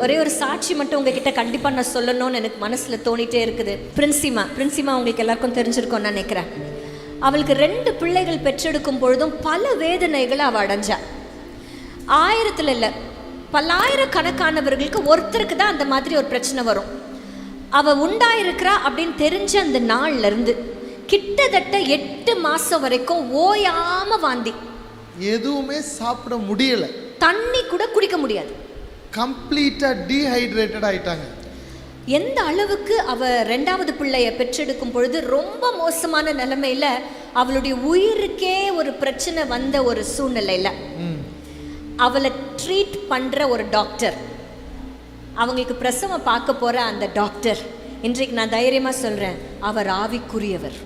ஒரே ஒரு சாட்சி மட்டும் உங்ககிட்ட கண்டிப்பாக நான் சொல்லணும்னு எனக்கு மனசில் தோணிட்டே இருக்குது. பிரின்சிமா உங்களுக்கு எல்லாருக்கும் தெரிஞ்சிருக்கோன்னு நினைக்கிறேன். அவளுக்கு 2 பிள்ளைகள் பெற்றெடுக்கும் பொழுதும் பல வேதனைகளை அவள் அடைஞ்சா. 1000 இல்லை, பல்லாயிரக்கணக்கானவர்களுக்கு ஒருத்தருக்கு தான் அந்த மாதிரி ஒரு பிரச்சனை வரும். அவள் உண்டாயிருக்கிறா அப்படின்னு தெரிஞ்ச அந்த நாள்ல இருந்து கிட்டத்தட்ட 8 மாசம் வரைக்கும் ஓயாம வாந்தி, எதுவுமே சாப்பிட முடியல, தண்ணி கூட குடிக்க முடியாது, கம்ப்ளீட்டா டீஹைட்ரேட்டட் ஆயிட்டாங்க. எந்த அளவுக்கு அவ 2வது பிள்ளைய பெற்றெடுக்கும் பொழுது ரொம்ப மோசமான நிலைமையில அவளுடைய உயிருக்கே ஒரு பிரச்சனை வந்த ஒரு சூழ்நிலையில அவளை ட்ரீட் பண்ற ஒரு டாக்டர், அவங்களுக்கு பிரசவம் பார்க்க போற அந்த டாக்டர், இன்றைக்கு நான் தைரியமா சொல்றேன், அவர் ஆவிக்குரியவர்.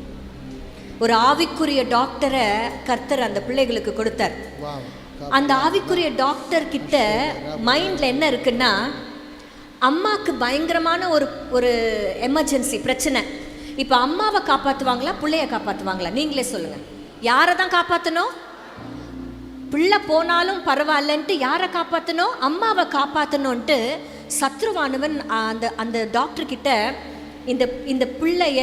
ஒரு ஆவிக்குரிய டாக்டரை கர்த்தர் அந்த பிள்ளைகளுக்கு கொடுத்தார். அந்த ஆவிக்குரிய டாக்டர் கிட்ட மைண்ட்ல என்ன இருக்குன்னா, அம்மாக்கு பயங்கரமான ஒரு எமர்ஜென்சி பிரச்சனை. இப்போ அம்மாவை காப்பாற்றுவாங்களா பிள்ளைய காப்பாற்றுவாங்களா? நீங்களே சொல்லுங்க. யாரை தான் காப்பாற்றணும்? பிள்ளை போனாலும் பரவாயில்லன்ட்டு யாரை காப்பாற்றணும்? அம்மாவை காப்பாற்றணுன்ட்டு சத்ருவானவன் அந்த டாக்டர் கிட்ட இந்த பிள்ளைய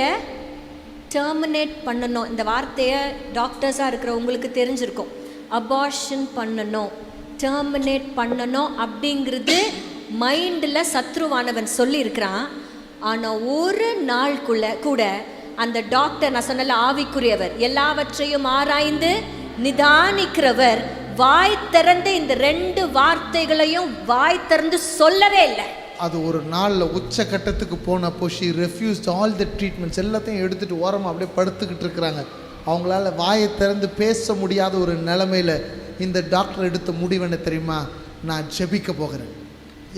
டெர்மினேட் பண்ணணும். இந்த வார்த்தையை டாக்டர்ஸாக இருக்கிற உங்களுக்கு தெரிஞ்சிருக்கும். அபார்ஷன் பண்ணணும், டெர்மினேட் பண்ணணும் அப்படிங்கிறது மைண்டில் சத்ருவானவன் சொல்லியிருக்கிறான். ஆனால் ஒரு நாளுக்குள்ள கூட அந்த டாக்டர், நான் சொன்னல ஆவிக்குரியவர், எல்லாவற்றையும் ஆராய்ந்து நிதானிக்கிறவர், வாய் திறந்து இந்த 2 வார்த்தைகளையும் வாய் திறந்து சொல்லவே இல்லை. அது ஒரு நாளில் உச்சக்கட்டத்துக்கு போனப்போ she refused all the treatments, எல்லாத்தையும் எடுத்துகிட்டு ஓரமாக அப்படியே படுத்துக்கிட்டு இருக்கிறாங்க. அவங்களால வாயை திறந்து பேச முடியாத ஒரு நிலைமையில் இந்த டாக்டர் எடுத்த முடிவு என்ன தெரியுமா? நான் ஜெபிக்க போகிறேன்.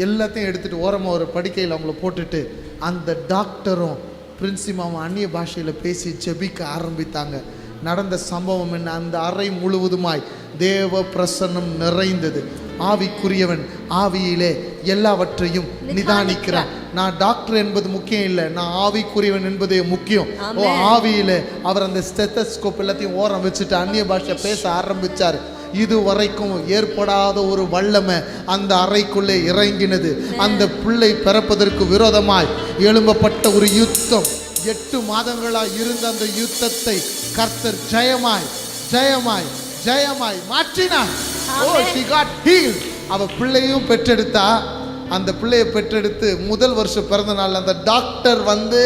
எல்லாத்தையும் எடுத்துகிட்டு ஓரமாக ஒரு படுக்கையில் அவங்கள போட்டுட்டு அந்த டாக்டரும் பிரின்சிமாவும் அந்நிய பாஷையில் பேசி ஜெபிக்க ஆரம்பித்தாங்க. நடந்த சம்பவம் என்ன? அந்த அறை முழுவதுமாய் தேவ பிரசன்னம் நிறைந்தது. ஆவிக்குரியவன் ஆவியிலே எல்லாவற்றையும் நிதானிக்கிறான். நான் டாக்டர் என்பது முக்கியம் இல்லை, நான் ஆவிக்குரியவன் என்பதே முக்கியம். ஆவியிலே அவர் அந்த ஸ்டெத்தஸ்கோப் எல்லாத்தையும் ஓரம் வச்சுட்டு அந்நிய பாஷை பேச ஆரம்பிச்சார். இதுவரைக்கும் ஏற்படாத ஒரு வல்லமை அந்த அறைக்குள்ளே இறங்கினது. அந்த பிள்ளை பிறப்பதற்கு விரோதமாய் எழும்பப்பட்ட ஒரு யுத்தம், 8 மாதங்களாய் இருந்த அந்த யுத்தத்தை கர்த்தர் ஜெயமாய் ஜெயமாய் ஜெயமாய் மாற்றினார். She got healed. அவ பிள்ளையும் பெற்றெடுத்தா. அந்த பிள்ளையை பெற்றெடுத்து முதல் வருஷம் பிறந்த நாள் அந்த டாக்டர் வந்து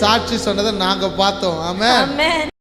சாட்சி சொன்னதை நாங்க பார்த்தோம். ஆமென்.